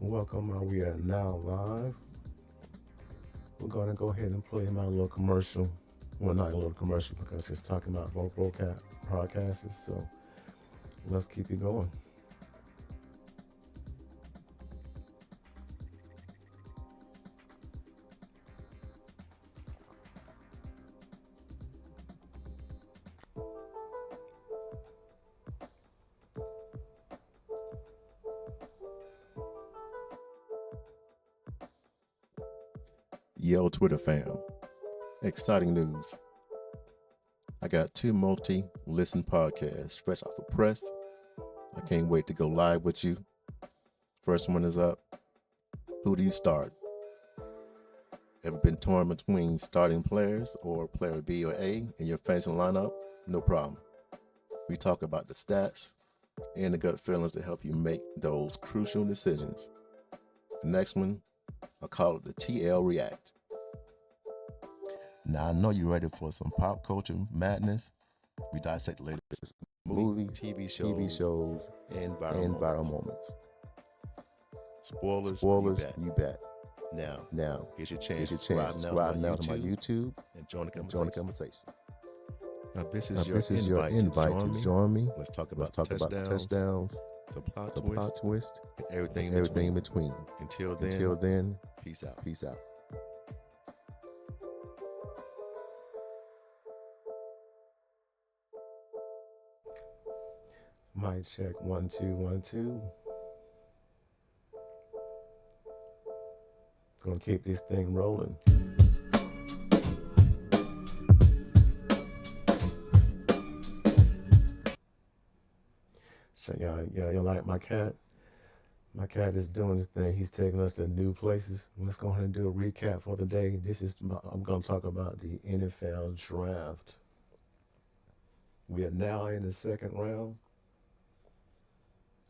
Welcome. We are now live. We're going to go ahead and play my little commercial. Well, not a little commercial because it's talking about both broadcasts. So let's keep it going. Yo, Twitter fam. Exciting news. I got two multi-listen podcasts fresh off the press. I can't wait to go live with you. First one is up. Who do you start? Ever been torn between starting players or player B or A in your fantasy lineup? No problem. We talk about the stats and the gut feelings to help you make those crucial decisions. The next one, I call it the TL React. Now I know you're ready for some pop culture madness. We dissect the latest movies, TV shows, and viral moments. Spoilers, you bet. Now, here's your chance. Subscribe now to my YouTube and join the conversation. Now, this is your invite to join me. Let's talk about touchdowns, the plot twist, and everything in between. Until then, peace out. Mic check 1 2 1 2. Gonna keep this thing rolling. So y'all like my cat? My cat is doing his thing. He's taking us to new places. Let's go ahead and do a recap for the day. I'm gonna talk about the NFL draft. We are now in the second round.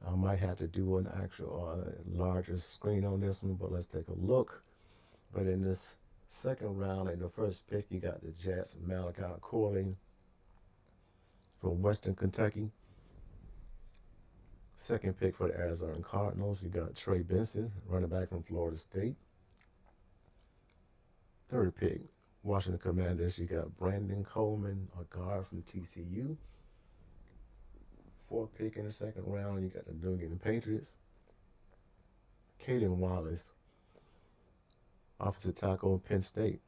I might have to do an actual larger screen on this one, but let's take a look. But in this second round, in the first pick, you got the Jets, Malachi Corley from Western Kentucky. Second pick for the Arizona Cardinals, you got Trey Benson, running back from Florida State. Third pick, Washington Commanders, you got Brandon Coleman, a guard from TCU. Fourth pick in the second round, you got the New England Patriots. Caden Wallace, offensive tackle, Penn State.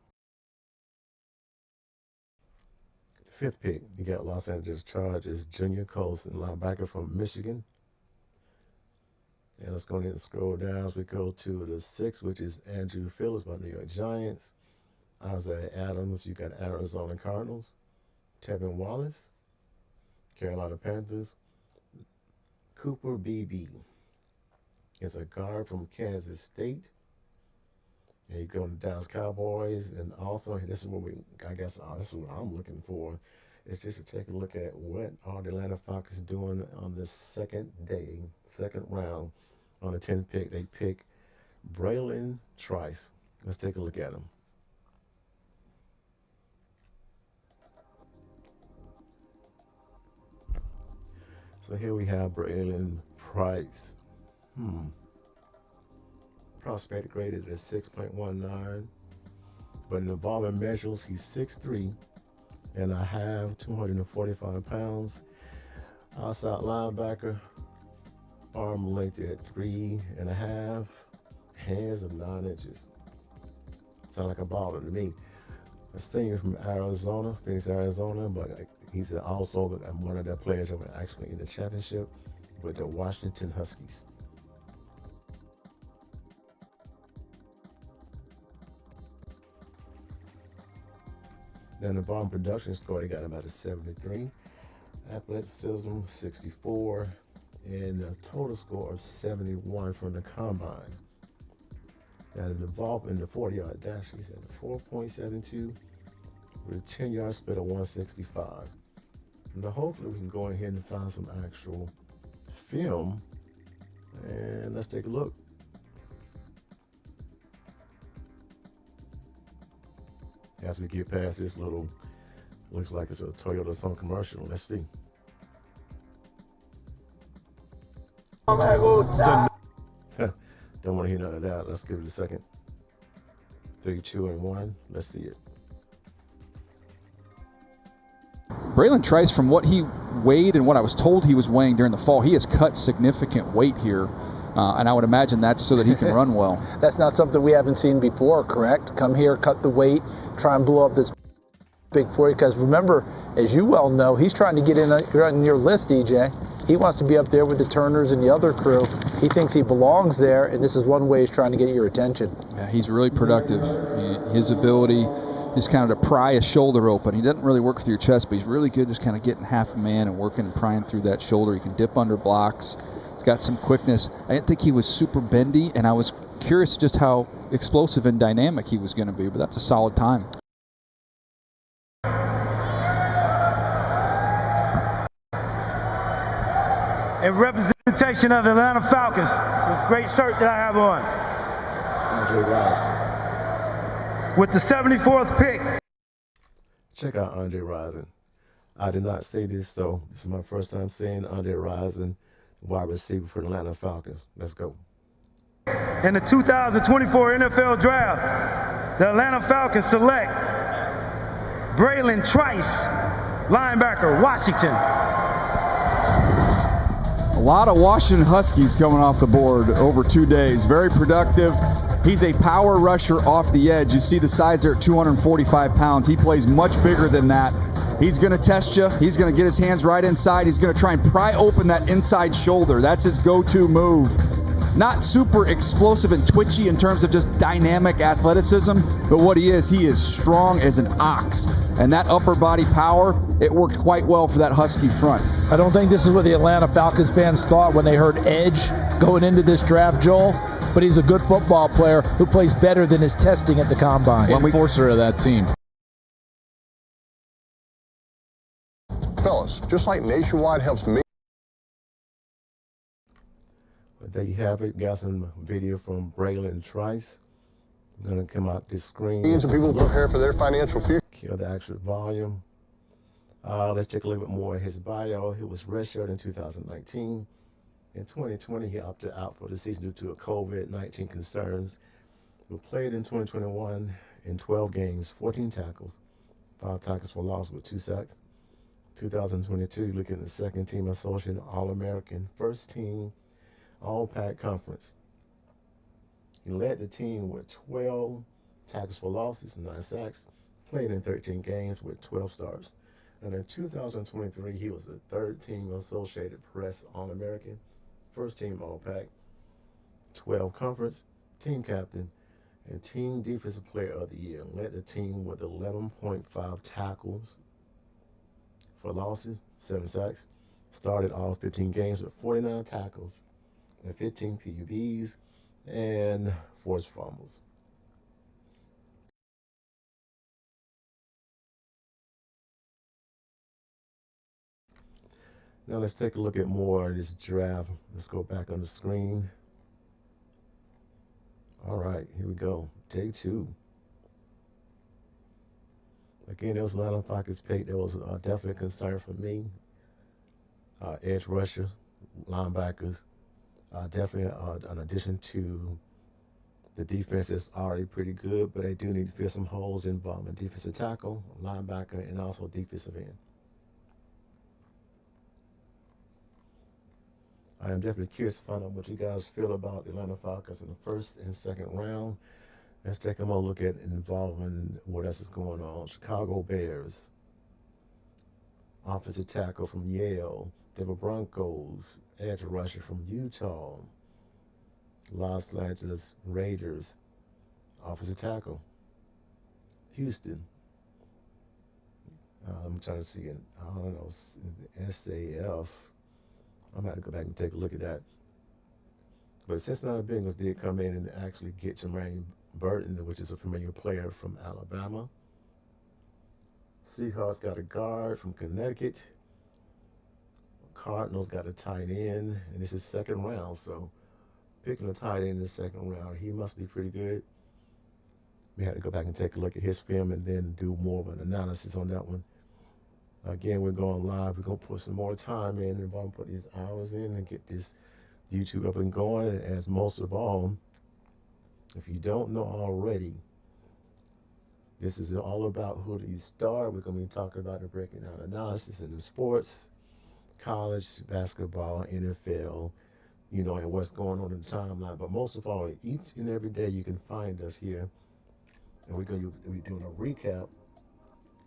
Fifth pick, you got Los Angeles Chargers, Junior Colson, linebacker from Michigan. And let's go ahead and scroll down as we go to the sixth, which is Andrew Phillips by New York Giants. Isaiah Adams, you got Arizona Cardinals. Tevin Wallace, Carolina Panthers. Cooper Beebe is a guard from Kansas State. And he's going to Dallas Cowboys. And also, this is what this is what I'm looking for. It's just to take a look at what are the Atlanta Falcons doing on the second round. On the 10th pick, they pick Braylon Trice. Let's take a look at him. So here we have Braylon Price. Prospect graded at 6.19. But in the involvement measures, he's 6'3" and a half, 245 pounds. Outside linebacker, arm length at 3.5, hands of 9 inches. Sound like a baller to me. A senior from Arizona, Phoenix, Arizona, but he's also one of their players that were actually in the championship with the Washington Huskies. Then the bomb production score, they got him at a 73. Athleticism, 64. And a total score of 71 from the combine. And involved in the 40-yard dash, he's at a 4.72 with a 10-yard split of 165. Now hopefully we can go ahead and find some actual film. And let's take a look. As we get past this little, looks like it's a Toyota Sun commercial. Let's see. Don't want to hear none of that. Let's give it a second. 3, 2, and 1. Let's see it. Braylon Trice, from what he weighed and what I was told he was weighing during the fall, he has cut significant weight here. And I would imagine that's so that he can run well. That's not something we haven't seen before, correct? Come here, cut the weight, try and blow up this big 40. Because remember, as you well know, he's trying to get in on your list, DJ. He wants to be up there with the Turners and the other crew. He thinks he belongs there, and this is one way he's trying to get your attention. Yeah, he's really productive. His ability is kind of to pry a shoulder open. He doesn't really work through your chest, but he's really good just kind of getting half a man and working and prying through that shoulder. He can dip under blocks. He's got some quickness. I didn't think he was super bendy, and I was curious just how explosive and dynamic he was going to be, but that's a solid time. In representation of the Atlanta Falcons, this great shirt that I have on. Andre Rison. With the 74th pick. Check out Andre Rison. I did not say this, so this is my first time saying Andre Rison, wide receiver for the Atlanta Falcons. Let's go. In the 2024 NFL Draft, the Atlanta Falcons select Braylon Trice, linebacker, Washington. A lot of Washington Huskies coming off the board over 2 days. Very productive. He's a power rusher off the edge. You see the size there at 245 pounds. He plays much bigger than that. He's going to test you. He's going to get his hands right inside. He's going to try and pry open that inside shoulder. That's his go-to move. Not super explosive and twitchy in terms of just dynamic athleticism, but what he is strong as an ox. And that upper body power, it worked quite well for that Husky front. I don't think this is what the Atlanta Falcons fans thought when they heard edge going into this draft, Joel. But he's a good football player who plays better than his testing at the combine. Enforcer of that team. Fellas, just like Nationwide helps me. But there you have it. Got some video from Braylon Trice. I'm going to come out this screen. Millions of people prepare for their financial future. Kill the actual volume. Let's take a little bit more of his bio. He was redshirted in 2019. In 2020, he opted out for the season due to a COVID-19 concerns. He played in 2021 in 12 games, 14 tackles, 5 tackles for loss with 2 sacks. 2022, looking at the second team associate All-American, first team All-Pac Conference. He led the team with 12 tackles for losses and 9 sacks, played in 13 games with 12 starts. And in 2023, he was the third team Associated Press All-American, first team All-Pac, 12 conference, team captain, and team defensive player of the year. Led the team with 11.5 tackles for losses, 7 sacks. Started all 15 games with 49 tackles and 15 PUBs and forced fumbles. Now let's take a look at more of this draft. Let's go back on the screen. All right, here we go. Take 2. Again, there was a lot of Falcons pick. There was definitely a concern for me. Edge rushers, linebackers. Definitely an addition to the defense is already pretty good, but they do need to fill some holes involving defensive tackle, linebacker, and also defensive end. I am definitely curious to find out what you guys feel about the Atlanta Falcons in the first and second round. Let's take a more look at involvement, what else is going on. Chicago Bears, offensive tackle from Yale. Denver Broncos, edge rusher from Utah. Los Angeles Raiders, offensive tackle. Houston. I'm trying to see it. I don't know, SAF. I'm going to go back and take a look at that. But Cincinnati Bengals did come in and actually get Jermaine Burton, which is a familiar player from Alabama. Seahawks got a guard from Connecticut. Cardinals got a tight end, and this is second round, so picking a tight end in the second round, he must be pretty good. We had to go back and take a look at his film and then do more of an analysis on that one. Again, we're going live. We're going to put some more time in and put these hours in and get this YouTube up and going. And as most of all, If you don't know already, this is all about who do you start. We're going to be talking about the breaking down analysis in the sports, college, basketball, NFL, and what's going on in the timeline. But most of all, each and every day you can find us here, and we're going to be doing a recap,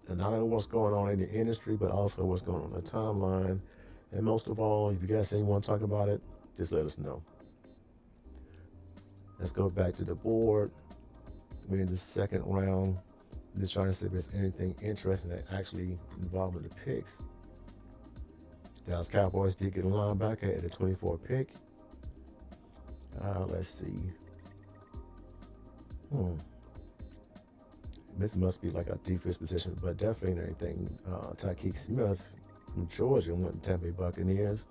and not only what's going on in the industry, but also what's going on in the timeline. And most of all, if you guys ain't want to talk about it, just let us know. Let's go back to the board. We're in the second round. I'm just trying to see if there's anything interesting that actually involved with the picks. Dallas Cowboys did get a linebacker at the 24 pick. Let's see. This must be like a defense position, but definitely anything. Tykeek Smith from Georgia went to Tampa Bay Buccaneers.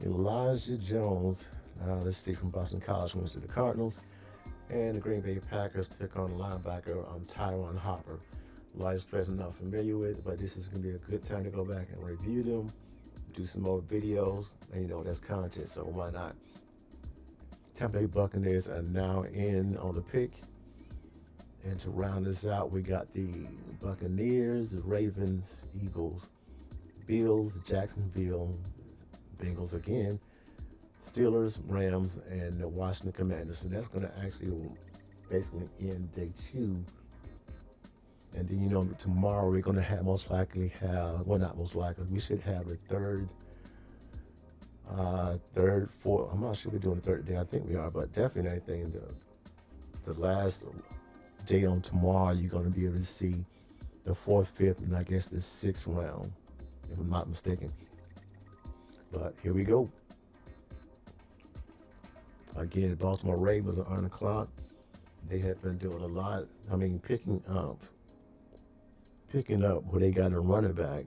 Elijah Jones, let's see, from Boston College went to the Cardinals. And the Green Bay Packers took on linebacker Tyron Hopper. A lot of players I'm not familiar with, but this is going to be a good time to go back and review them, do some more videos, and that's content, so why not? Tampa Bay Buccaneers are now in on the pick. And to round this out, we got the Buccaneers, the Ravens, Eagles, Bills, Jacksonville, Bengals again, Steelers, Rams, and the Washington Commanders. So that's going to actually basically end day 2. And then, tomorrow we're going to have not most likely, we should have a third, fourth. I'm not sure we're doing the third day. I think we are, but definitely anything. The last day on tomorrow, you're going to be able to see the 4th, 5th, and I guess the 6th round, if I'm not mistaken. But here we go. Again, the Baltimore Ravens are on the clock. They have been doing a lot. Picking up where they got a running back.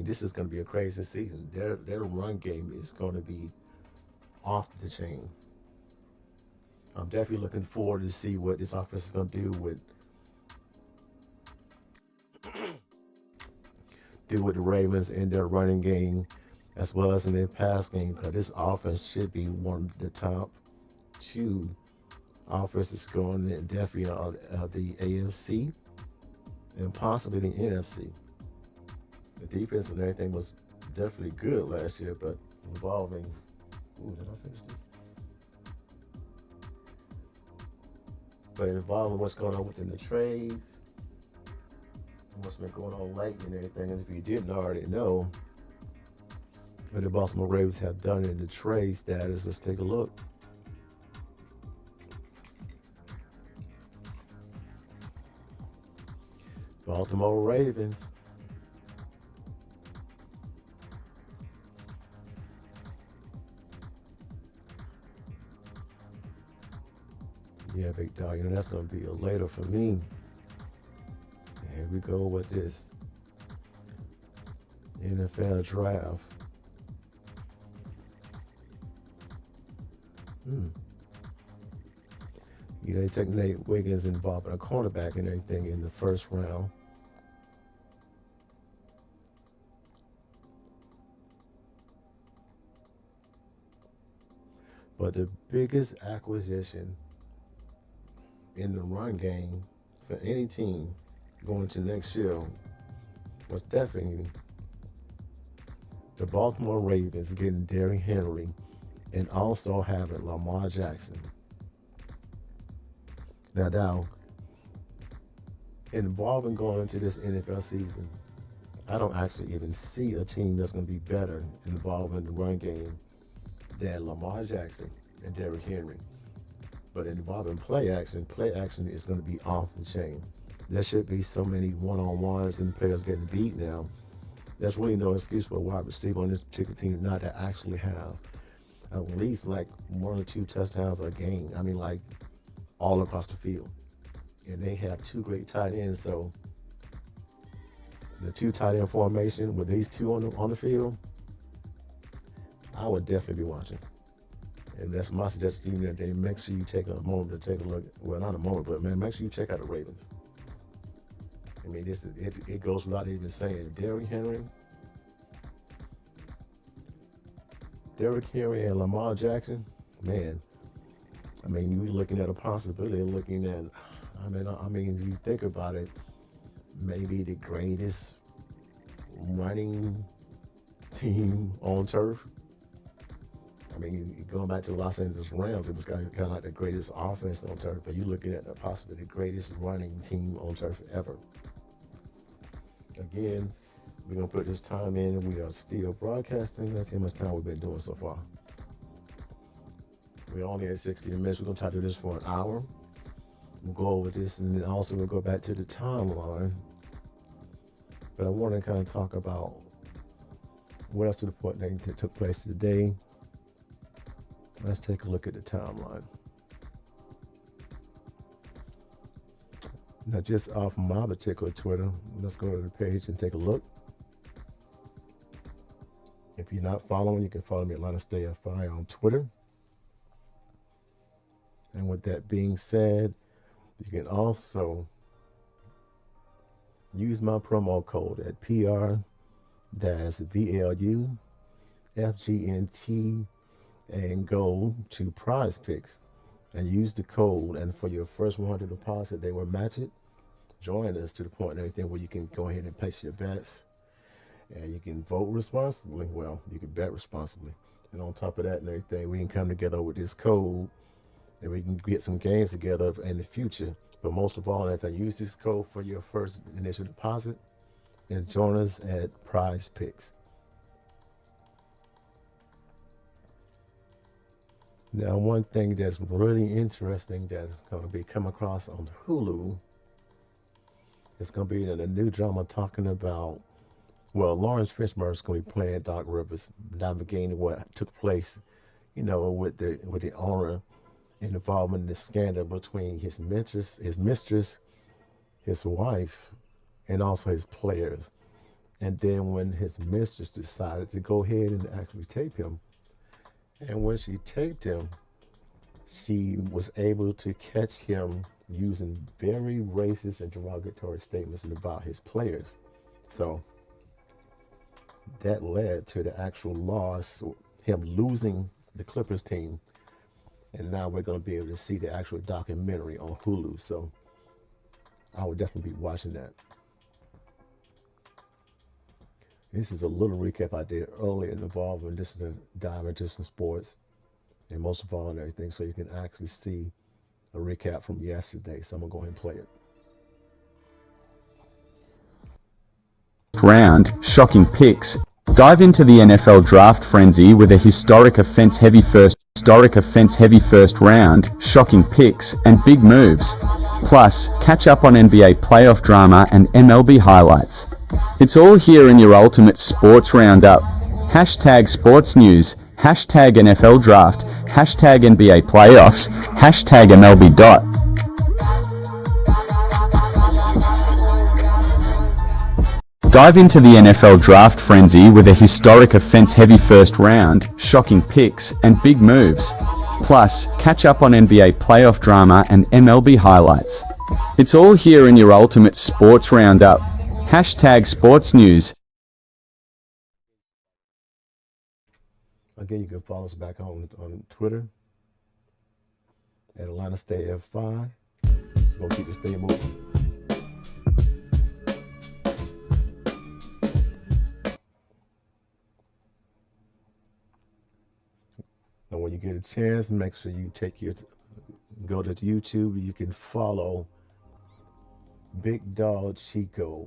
This is going to be a crazy season. Their run game is going to be off the chain. I'm definitely looking forward to see what this offense is going to do with the Ravens in their running game, as well as in their pass game, because this offense should be one of the top 2 offenses going in, definitely the AFC and possibly the NFC. The defense and everything was definitely good last year, but involving. Did I finish this? But involving what's going on within the trades, and what's been going on lately and everything. And if you didn't already know what the Baltimore Ravens have done in the trade status, let's take a look. Baltimore Ravens. Yeah, big dog. That's going to be a later for me. Here we go with this NFL draft. They took Nate Wiggins involved in a cornerback and everything in the first round. But the biggest acquisition in the run game for any team going to next year was definitely the Baltimore Ravens getting Derrick Henry and also having Lamar Jackson. Now, involving going into this NFL season, I don't actually even see a team that's going to be better involved in the run game than Lamar Jackson and Derrick Henry. But involving play action is going to be off the chain. There should be so many one-on-ones and players getting beat now. There's really no excuse for a wide receiver on this particular team not to actually have at least like 1 or 2 touchdowns a game. Like all across the field. And they have 2 great tight ends, so the 2 tight end formation with these 2 on the field, I would definitely be watching. And that's my suggestion that they make sure you take a moment to take a look. Well, not a moment, but man, make sure you check out the Ravens. It goes without even saying. Derrick Henry and Lamar Jackson, man, I mean, you're looking at a possibility, looking at, if you think about it, maybe the greatest running team on turf. I mean, going back to the Los Angeles Rams, it was kind of like the greatest offense on turf, but you're looking at possibly the greatest running team on turf ever. Again, we're going to put this time in. We are still broadcasting. Let's see how much time we've been doing so far. We're only at 60 minutes. We're going to try to do this for an hour. We'll go over this, and then also we'll go back to the timeline. But I want to kind of talk about what else to the point that took place today. Let's take a look at the timeline. Now, just off my particular Twitter, let's go to the page and take a look. If you're not following, you can follow me at Atlanta Stay FI on Twitter. And with that being said, you can also use my promo code at PR-VLU-FGNT and go to Prize Picks and use the code, and for your first 100 deposit, they will match it. Join us to the point and everything where you can go ahead and place your bets, and you can vote responsibly. Well, you can bet responsibly. And on top of that and everything, we can come together with this code and we can get some games together in the future. But most of all, if I use this code for your first initial deposit, and join us at Prize Picks. Now, one thing that's really interesting that's going to be come across on Hulu, it's going to be in a new drama talking about, well, Lawrence Fishburne is going to be playing Doc Rivers, navigating what took place, with the owner, and involvement in the scandal between his mistress, his wife, and also his players. And then when his mistress decided to go ahead and actually tape him, and when she taped him, she was able to catch him using very racist and derogatory statements about his players. So that led to the actual loss, him losing the Clippers team. And now we're going to be able to see the actual documentary on Hulu. So I would definitely be watching that. This is a little recap I did earlier involving just to dive into some sports and most of all and everything, so you can actually see a recap from yesterday. So I'm going to go ahead and play it. Round, shocking picks. Dive into the NFL draft frenzy with a historic offense-heavy first round, shocking picks, and big moves. Plus, catch up on NBA playoff drama and MLB highlights. It's all here in your ultimate sports roundup. Hashtag sports news, hashtag NFL draft, hashtag NBA playoffs, hashtag MLB. Dive into the NFL draft frenzy with a historic offense-heavy first round, shocking picks, and big moves. Plus, catch up on NBA playoff drama and MLB highlights. It's all here in your ultimate sports roundup. Hashtag sports news. Again, you can follow us back on Twitter at Atlanta Stay F5. We're going to keep this thing moving. And when you get a chance, make sure you go to YouTube. You can follow Big Dog Chico.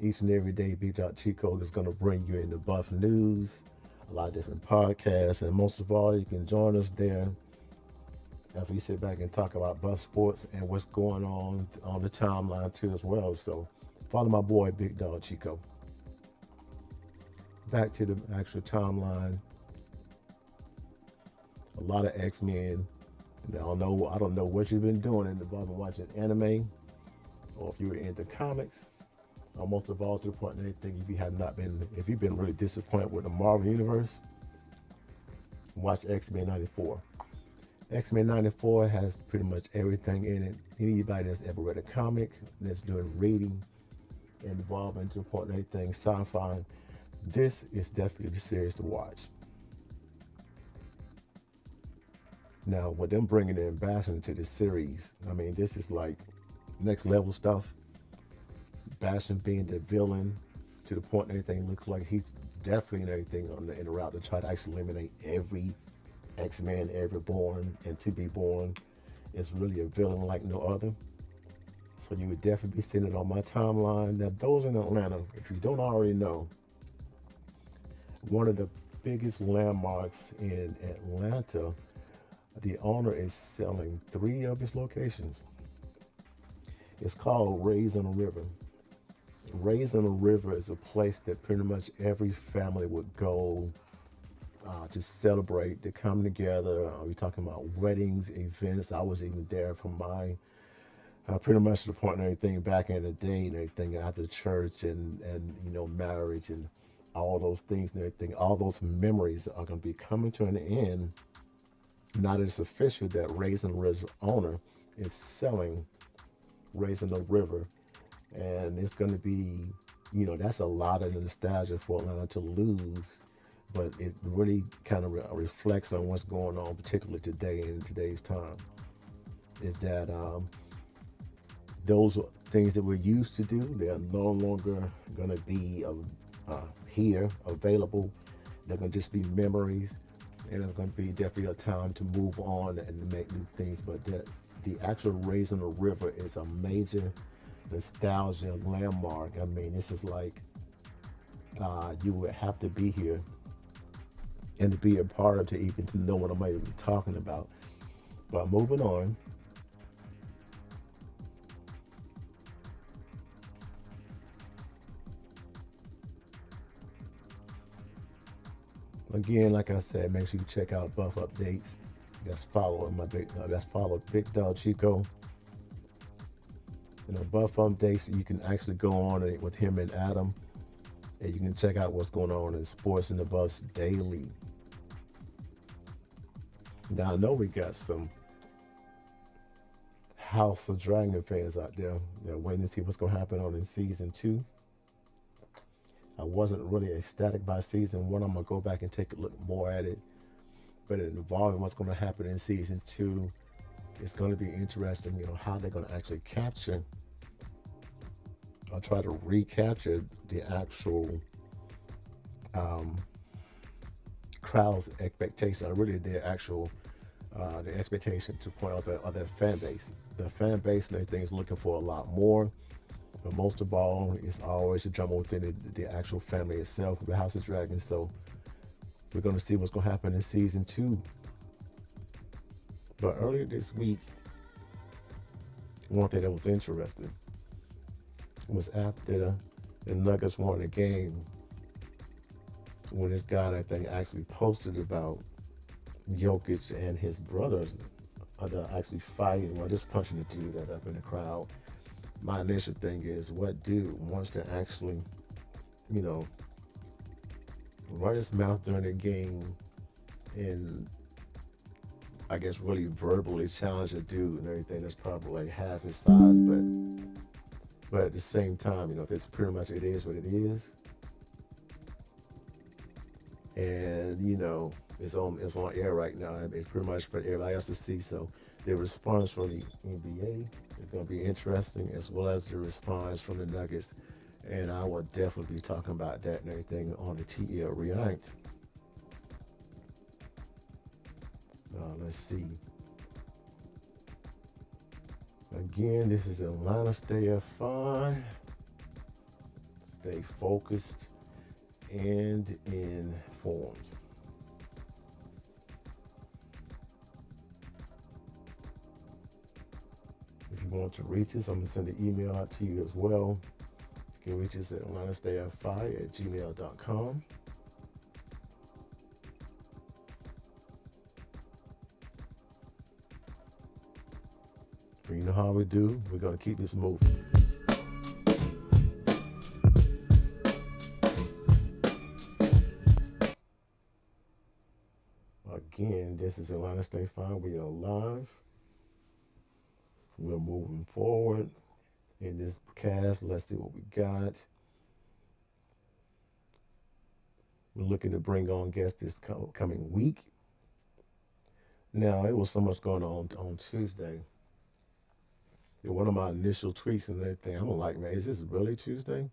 Each and every day, Big Dog Chico is going to bring you in the Buff News, a lot of different podcasts, and most of all, you can join us there as we sit back and talk about Buff Sports and what's going on the timeline too as well. So follow my boy, Big Dog Chico. Back to the actual timeline. A lot of X-Men. I don't know what you've been doing involved in watching anime, or if you were into comics, or most of all to the point and anything, if you've been really disappointed with the Marvel Universe, watch X-Men 94. X-Men 94 has pretty much everything in it. Anybody that's ever read a comic, that's doing reading, involved into the point and anything, sci-fi, this is definitely the series to watch. Now, with them bringing in Bastion into the series, I mean, this is like next level stuff. Bastion being the villain to the point everything looks like he's definitely in everything in the route to try to actually eliminate every X-Men ever born and to be born. Is really a villain like no other. So you would definitely be seeing it on my timeline. Now, those in Atlanta, if you don't already know, one of the biggest landmarks in Atlanta, the owner is selling 3 of his locations. It's called Rays on the River. Rays on the River is a place that pretty much every family would go to celebrate, to come together. We're talking about weddings, events. I was even there for my pretty much the point and everything back in the day and everything after church and marriage and all those things and everything. All those memories are going to be coming to an end. Now that it's official that Raisin River's owner is selling Raisin the River, and it's going to be, that's a lot of nostalgia for Atlanta to lose, but it really kind of reflects on what's going on, particularly today in today's time. Is that those things that we used to do, they are no longer going to be here available. They're going to just be memories, and it's going to be definitely a time to move on and to make new things. But the actual Raising the River is a major nostalgia landmark. I mean, this is like you would have to be here and to be a part of to even to know what I'm even talking about. But moving on. Again, like I said, make sure you check out Buff Updates. That's following that's follow Big Dog Chico. Buff Updates, you can actually go on it with him and Adam, and you can check out what's going on in sports in the Buffs daily. Now I know we got some House of Dragon fans out there that waiting to see what's going to happen on in season 2. I wasn't really ecstatic by season 1. I'm going to go back and take a look more at it. But involving what's going to happen in season 2, it's going to be interesting, how they're going to actually capture or try to recapture the actual crowd's expectation, or really their actual the expectation to point out of their fan base. The fan base and everything is looking for a lot more. But most of all, it's always the drama within the actual family itself, the House of Dragons. So we're going to see what's going to happen in season 2. But earlier this week, one thing that was interesting was after the Nuggets won the game, when this guy, I think, actually posted about Jokic and his brothers are actually fighting, or just punching the dude that up in the crowd. My initial thing is, what dude wants to actually, run his mouth during the game and I guess really verbally challenge a dude and everything that's probably like half his size, but at the same time, that's pretty much it is what it is. And it's on air right now. It's pretty much for everybody else to see. So the response from the NBA is going to be interesting, as well as the response from the Nuggets. And I will definitely be talking about that and everything on the TL React. Let's see. Again, this is Atlanta. Stay fun, stay focused, and informed. If you want to reach us, I'm going to send an email out to you as well. You can reach us at atlantastayfi@gmail.com. But you know how we do. We're going to keep this moving. Again, this is Atlanta Stay Fine. We are live. We're moving forward in this cast. Let's see what we got. We're looking to bring on guests this coming week. Now, it was so much going on Tuesday. And one of my initial tweets and everything, I'm like, man, is this really Tuesday?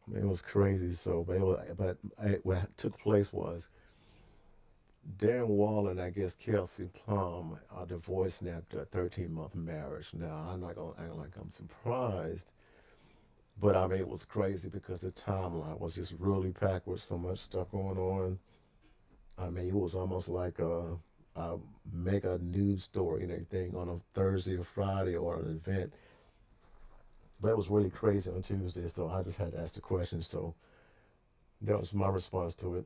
I mean, it was crazy. So, what took place was Darren Wall and I guess Kelsey Plum are divorced after a 13-month marriage. Now, I'm not gonna act like I'm surprised, but I mean, it was crazy because the timeline was just really packed with so much stuff going on. I mean, it was almost like a mega news story and everything on a Thursday or Friday or an event. But it was really crazy on Tuesday, so I just had to ask the question. So that was my response to it.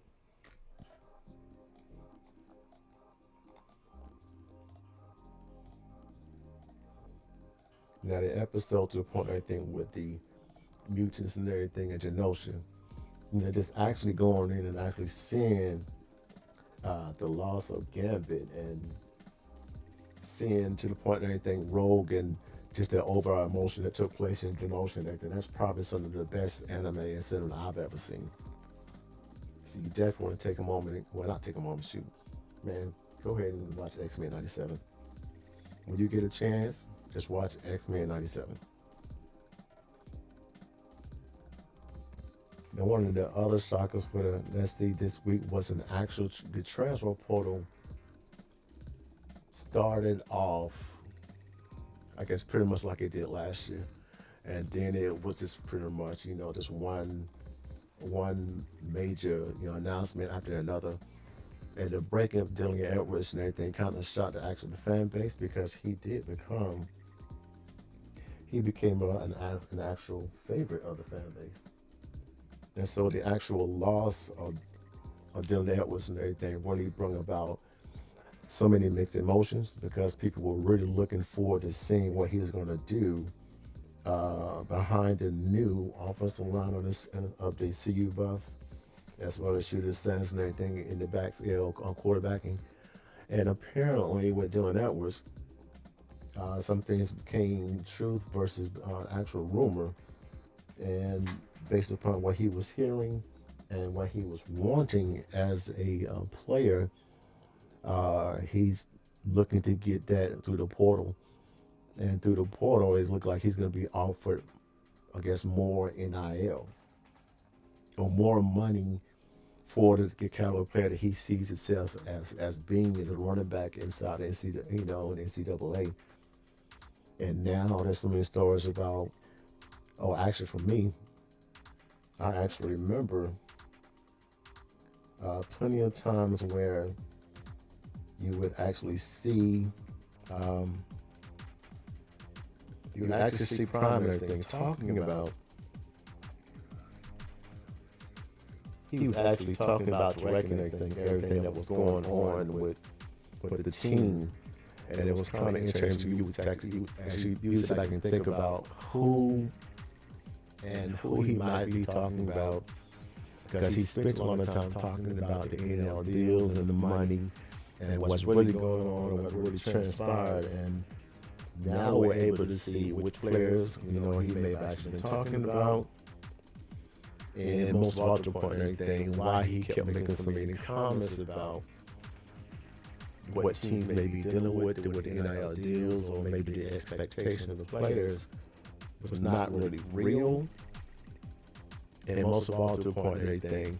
Now the episode to the point everything with the mutants and everything and Genosha, just actually going in and actually seeing the loss of Gambit and seeing to the point and everything Rogue and just the overall emotion that took place in Genosha and everything. That's probably some of the best anime and cinema I've ever seen. So you definitely want to take a moment, well, not take a moment, shoot, man, go ahead and watch X-Men 97. When you get a chance, just watch X-Men 97. Now, one of the other shockers for the let's see this week was the transfer portal started off, I guess, pretty much like it did last year, and then it was just pretty much just one major announcement after another, and the breaking of Dylan Edwards and everything kind of shocked the fan base because he became an actual favorite of the fan base. And so the actual loss of Dylan Edwards and everything really brought about so many mixed emotions because people were really looking forward to seeing what he was going to do behind the new offensive line of the CU bus, as well as Shooter Sanders and everything in the backfield on quarterbacking. And apparently with Dylan Edwards, some things became truth versus actual rumor. And based upon what he was hearing and what he was wanting as a player, he's looking to get that through the portal. And through the portal, it looks like he's going to be offered, I guess, more NIL or more money for the caliber player that he sees himself as being as a running back inside the NCAA. And now there's so many stories about, actually for me, I actually remember plenty of times where you would actually see Prime and everything talking about. He was actually talking about directing everything that was going on with the team, and it was kind of interesting. You would sit back and think about who he might be talking about, because he spent a lot of time talking about the NL deals and the money and what's really going on and what really transpired. And now we're able to see which players he may have actually been talking about, and most of all, to the point and everything, why he kept making so many comments about what teams may be dealing with the NIL deals, or maybe the expectation of the players was not really real. And most of all, to the point and everything,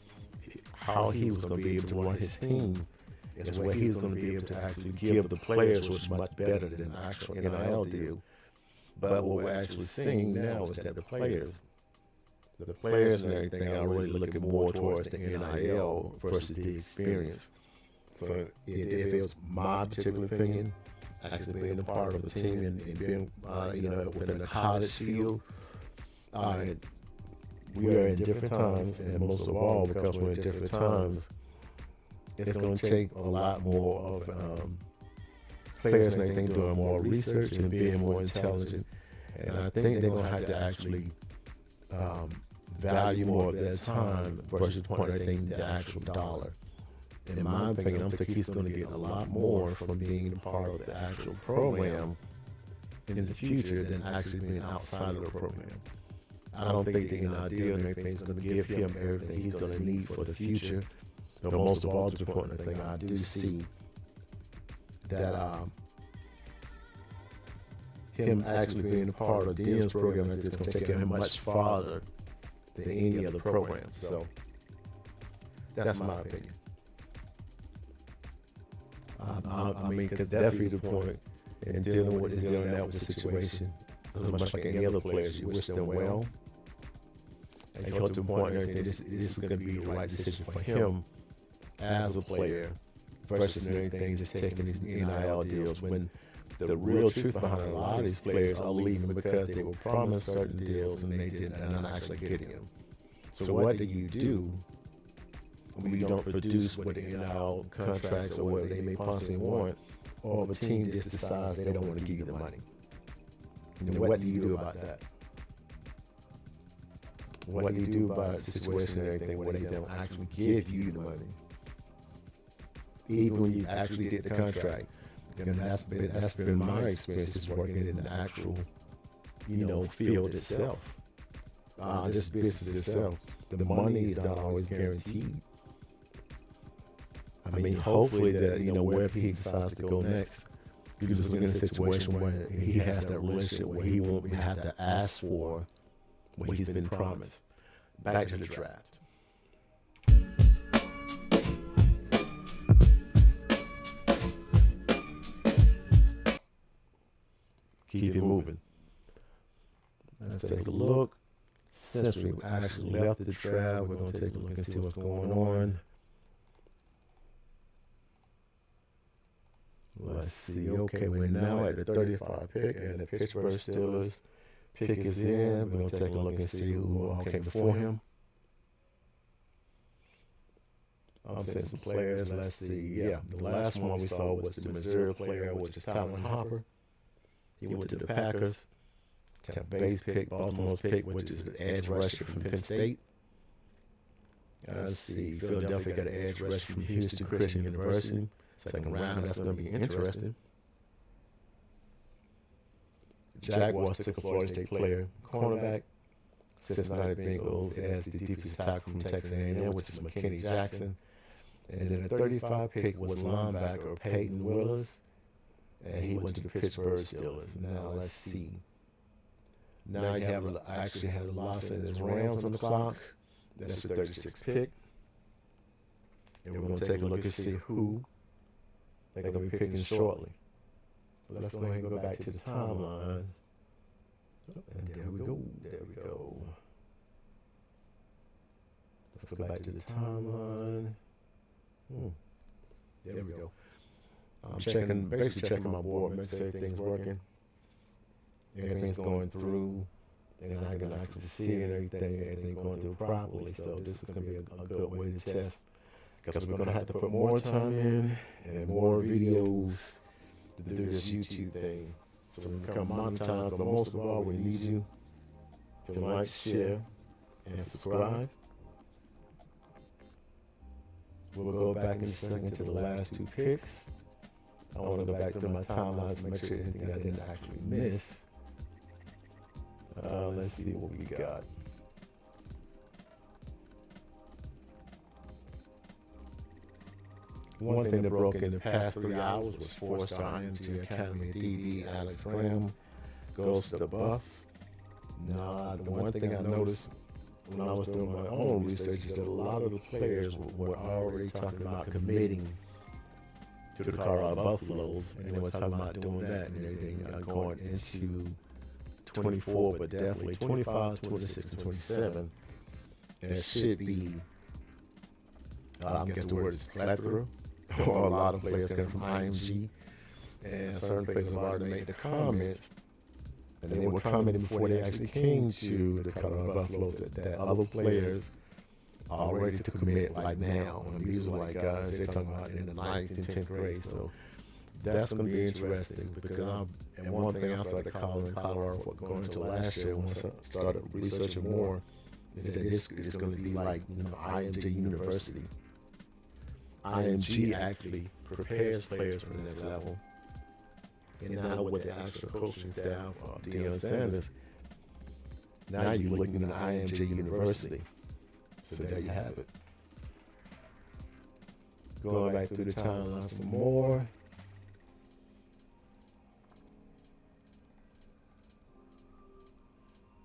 how he was going to be able to run his team is where he was going to be able to actually give the players was much better than the actual NIL deal. But what we're actually seeing now is that the players and everything are really looking more towards the NIL versus the experience. So if it was my particular opinion, actually being a part of the team and being, within the college field, we are in different times, and most of all, because we're in different times, it's going to take a lot more of players and everything doing more research and being more intelligent. And I think they're going to have to actually value more of their time versus the point everything the actual dollar. And in my opinion, I think he's going to get a lot more from being a part of the actual program in the future than actually being outside of the program. I don't think the NIL and everything is going to give him everything he's going to need for the future. But most of all, to the point, I think I do see that him actually being a part of Dion's program is just going to take him much farther than any other program. So that's my opinion. I mean, because definitely the point in dealing with that with the situation, much like any other players, you wish them well. And you got to the point where this is going to be the right decision for him as a player versus anything just taking these NIL deals when the real truth behind a lot of these players are leaving because they were promised certain deals and they did not actually getting them. So what do you do when you don't produce what the NIL contracts or what they may possibly want, or if a team just decides they don't want to give you the money? And what do you do about that? What do you do about a situation and everything where they don't actually give you the money? Even when you actually did the contract. And that's been my experience is working in the actual, field itself. This business itself. The money is not always guaranteed. I mean, hopefully that, wherever he decides to go next, he's just in a situation where he has that relationship where he won't have to ask for what he's been promised. Back to the draft. Keep it moving. Let's take a look. Since we actually left the draft, we're going to take a look and see what's going on. Let's see. Okay, we're now at the 35 pick, and the Pittsburgh Steelers pick is in. We're going to take a look and see who all came before him. I'm saying some players. Let's see. Yeah, the last one we saw was the Missouri player, which is Tyler Hopper. He went to the Packers. Tampa Bay's pick, Baltimore's pick, which is the edge rusher from Penn State. Let's see. Philadelphia got an edge rusher from Houston Christian University. Second round, that's going to be interesting. Jaguars took a Florida State player, cornerback. Cincinnati Bengals as the defensive tackle from Texas A&M, which is McKinney Jackson. And then the 35 pick was linebacker Peyton Willis, and he went to the Pittsburgh Steelers. Now let's see. Now you have actually have the Los Angeles Rams on the clock. That's the 36th pick. And we're going to take a look and see who they're going to be picking shortly. But let's go ahead and go back to the timeline. And there we go. There we go. Let's go back to the timeline. There we go. I'm basically checking my board, make sure everything's working. Everything's going through, and I can actually see everything going through properly. So this is going to be a good way to test, because we're going to have to put more time in and more videos to do this YouTube thing. So we can become monetized, but most of all, we need you to like, share, and subscribe. We'll go back in a second to the last two picks. I want to go back to my timelines to make sure anything I didn't actually miss. Let's see what we got. One thing that broke in the past 3 hours was 4-star IMG Academy DB Alex Graham goes to the Buffs. Now, the one thing I noticed when I was doing my own research is that a lot of the players were already talking about committing to the Colorado Buffaloes, and they were talking about doing that and everything going into 24, but definitely 25, 26, and 27. And it should be, I guess the word is plethora, or a lot of players coming from IMG, and certain players have already made the comments, and they were commenting before they actually came to the Colorado Buffaloes that other players are ready to commit like now. And these are like guys they're talking about in the 9th and 10th grade. So that's going to be interesting, because and one thing I started calling Colorado going into last year when I started researching more is that it's going to be like IMG University. IMG actually prepares players for the next level. And now with the actual coaching staff of Deion Sanders, now you're looking at IMG University. So there you have it. Going back through the timeline some more.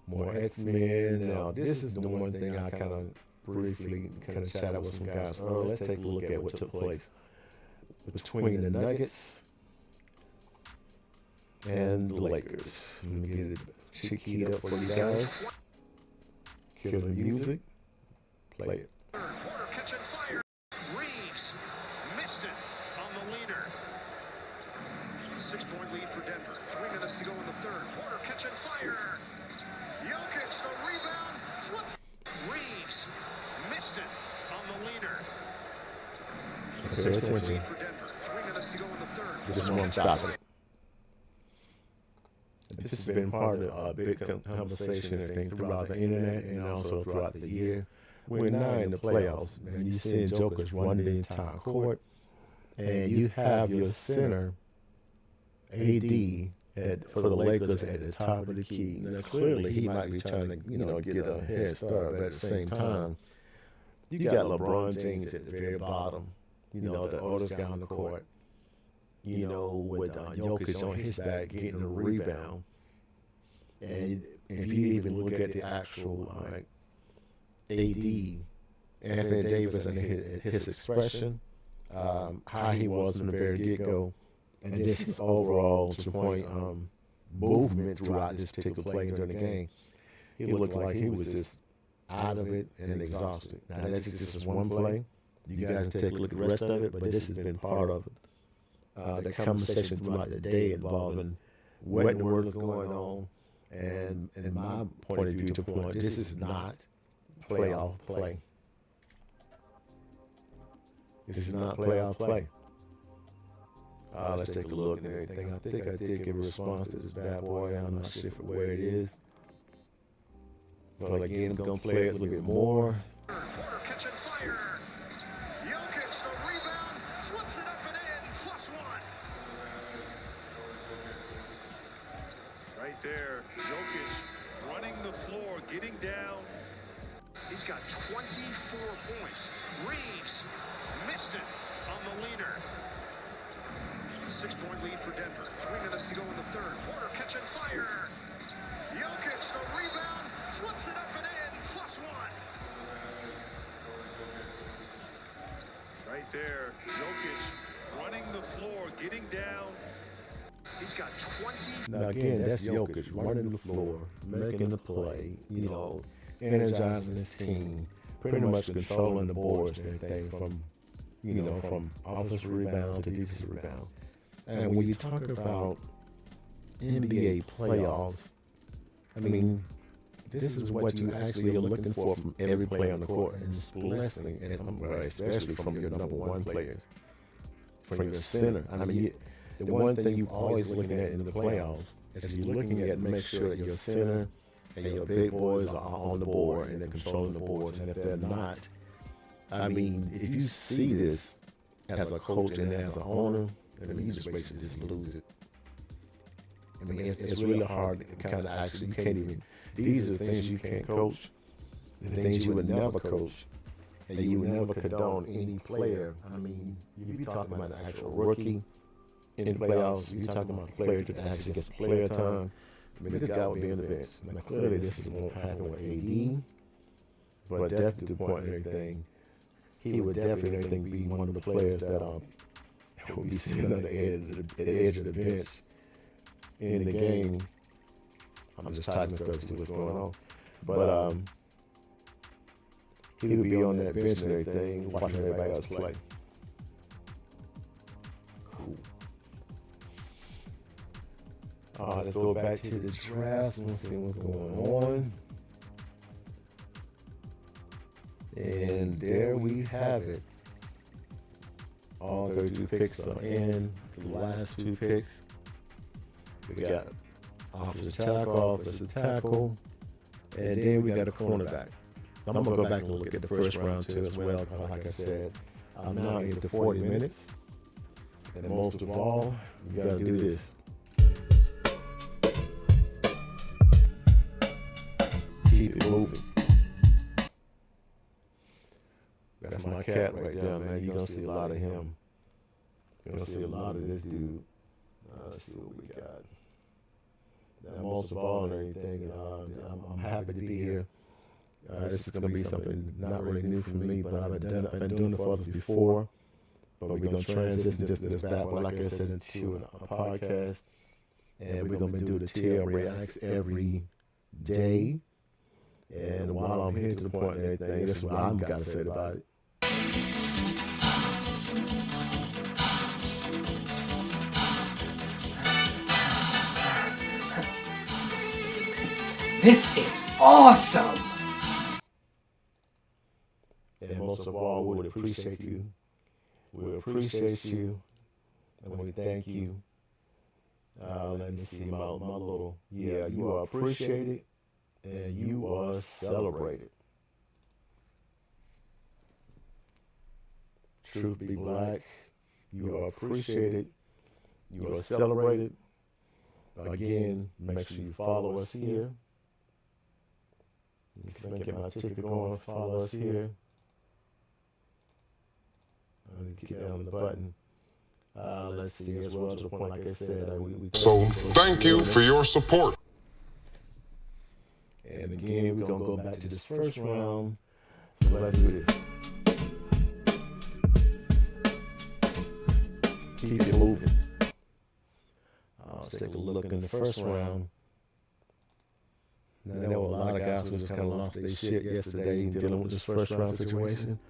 more X-Men. Now, this is the one thing I kind of briefly kind of chatted with some guys earlier. Let's take a look at what took place between the Nuggets and the Lakers. Let me get it keyed up for you guys. Kill the music. Play it. Quarter catch and fire. Reeves missed it on the leader. 6-point lead for Denver. 3 minutes to go in the third. Quarter catch and fire. Jokic the rebound. Flips. Reeves missed it on the leader. 6-point lead for Denver. 3 minutes to go in the third. This one stopping it. This has been part of a big conversation and everything throughout the internet and also throughout the year. We're now in the playoffs, man. You see Jokers run the entire court, and you have your center, AD, for the Lakers at the top of the key. Now, clearly, he might be trying to, get a head start, but at the same time, you got LeBron James at the very bottom, the oldest guy on the court, with Jokic on his back getting a rebound. And if you even look at the actual AD, Anthony Davis, and his expression, how he was from the very get-go, and just his overall two-point movement throughout this particular play during the game, he looked like he was just out of it and exhausted. Now, this is just one play. You guys can take a look at the rest of it, but this has been part of it. The conversation throughout the day involving what in the world is going on, and in my point of view, this is not playoff play. This is not playoff play. Let's take a look and everything. I think I did give a response to this bad boy. I'm not sure where it is. But again, I'm going to play it a little bit more. Quarter catch and fire. Jokic the rebound. Flips it up and in. +1. Right there. Jokic running the floor, getting down. He's got 24 points. Reeves missed it on the leader. 6-point lead for Denver. 3 minutes to go in the third. Quarter catch and fire. Jokic the rebound. Flips it up and in. +1. Right there. Jokic running the floor, getting down. He's got 20. Now again, that's Jokic running the floor, making the play, energizing his team, pretty much controlling the boards and everything from offensive rebound to defensive rebound. And when you talk about NBA playoffs, I mean, this is what you actually are looking for from every player on the court, and it's blessing, especially from your number one players, from your center. I mean, the one thing you're always looking at in the playoffs is you're looking at make sure that your center and your big boys are on the board and they're controlling the boards. And if they're not, I mean, if you see this as a coach and as an owner, I mean, you just basically just lose it. I mean, it's really hard to kind of actually, you can't even, these are things you can't coach, the things you would never coach, and you would never condone any player. I mean, you be talking about an actual rookie in the playoffs, you talking about a player that actually gets player time. I mean, this guy would be on the bench. Now, clearly, this is what happened with AD, but definitely to the point and everything, he would definitely be one of the players that will be sitting on the edge of the bench in the game. I'm just typing stuff to see what's going on. But he would be on that bench and everything, watching everybody else play. Cool. Let's go back to the draft and see what's going on. And there we have it. All 32 picks are in. The last 2 picks. We got offensive tackle, and then we got a cornerback. I'm going to go back and look at the first round too as well. Like I said, I'm now into 40 minutes. And most of all, we got to do this. Keep it moving. That's my cat right there, man. You don't see a lot of him. You don't see a lot of this dude. Let's see what we got. most of all and everything. I'm happy to be here. This is going to be something not really new for me, but I've been doing it for others before. But we're going to transition just this back, well, like I said, into a podcast. And we're going to do the TL Reacts every day. And while I'm here to the point and everything, this is what I've got to say about it. This is awesome! And most of all, we would appreciate you. We appreciate you. And we thank you. Let me see my little, yeah, you are appreciated and you are celebrated. Truth be black, you are appreciated, you are celebrated. Again, make sure you follow us here. Let me get my ticket going, follow us here. I need to get down the button. Let's see, as well to the point, like I said. So thank you for your support. And again, we're going to go back to this first round. So let's do this. Keep it moving. Let's take a look in the first round. Now, there were a lot of guys who just kind of lost their shit yesterday dealing with this first round situation.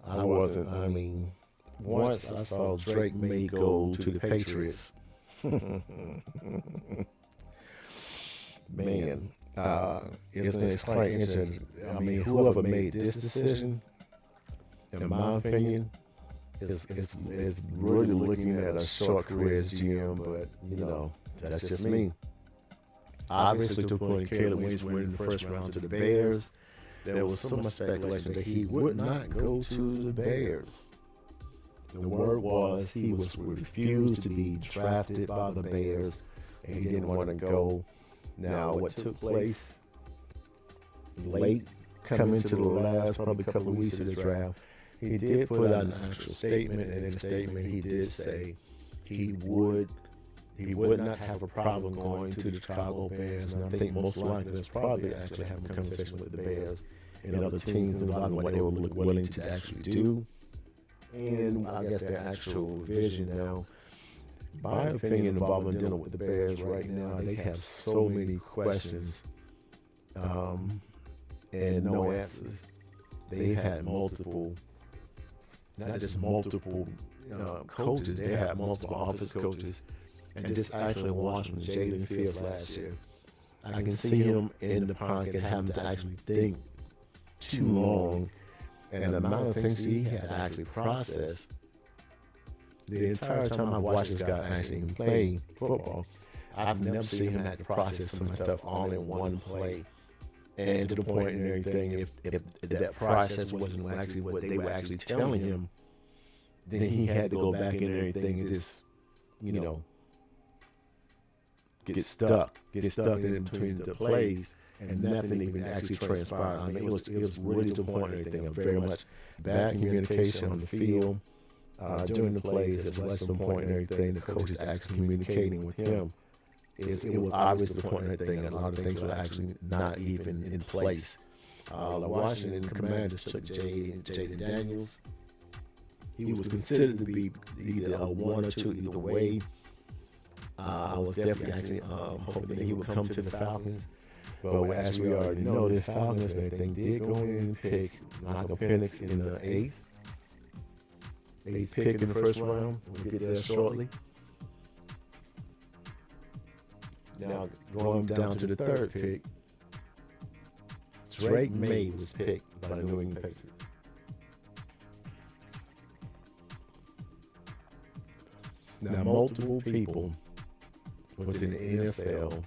I wasn't, I mean... Once I saw Drake May go to the Patriots, man, it's quite interesting. I mean, whoever made this decision, in my opinion, is really looking at a short career as GM, but, you know, that's just me. Obviously, to the point Caleb Williams went in the first round to the Bears, there was so much speculation that he would not go to the Bears. The word was he was refused to be drafted by the Bears, and he didn't want to go. Now, what took place late, coming to the last probably couple of weeks of the draft, he did put out an actual statement, and in the statement he did say he would not have a problem going to the Chicago Bears, and I think most likely that's probably actually having a conversation with the Bears and other teams involved in what they were willing to actually do. And I guess their actual vision now. My opinion involving dealing with the Bears right now, they have so many questions and no answers. They've had multiple, not just multiple coaches, they had multiple office coaches. And just actually watching Jaden Fields last year, I can see him in the pocket having to actually think too long. And the amount of things he had to actually process, the entire time I've watched this guy actually play football, I've never seen him have to process some stuff all in one play. And to the point and everything, if that process wasn't actually what they were actually telling him, then he had to go back in and everything and just, you know, get stuck in between the plays. And nothing even actually transpired. I mean, it was really to the point and everything of very much bad communication on the field during the plays, as well as to the point and everything. The coach is actually communicating with him. It was obvious to the point and everything. A lot of things were actually not even in place. The Washington Commanders took Jaden Daniels. He was considered to be either a one or two either way. I was definitely actually hoping that he would come to the Falcons. But as we already know, the Falcons and everything did go in and pick Michael Penix in the eighth pick in the first round. We'll get there shortly. Now, going down to the third pick, Drake May was picked by the New England Patriots. Now, multiple people within the NFL,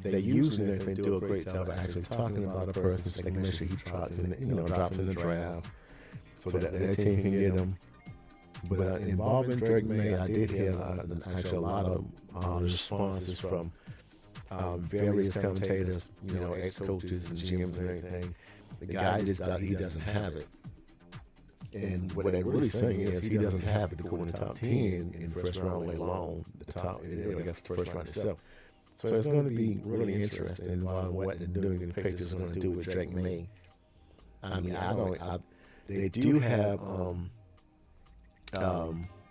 they usually everything do a great job of actually talking about a person, so they can make sure he drops in the draft, so that their team can get him. But involving Drake May, I did hear actually a lot of responses from various commentators, ex-coaches and GMs and everything. The guy he doesn't have it. And what they're really saying is he doesn't have it to go in the top 10 in the first round, let alone the top, I guess the first round itself. So it's going to be really interesting on what the New England Patriots are going to do with Drake May. I mean, they do have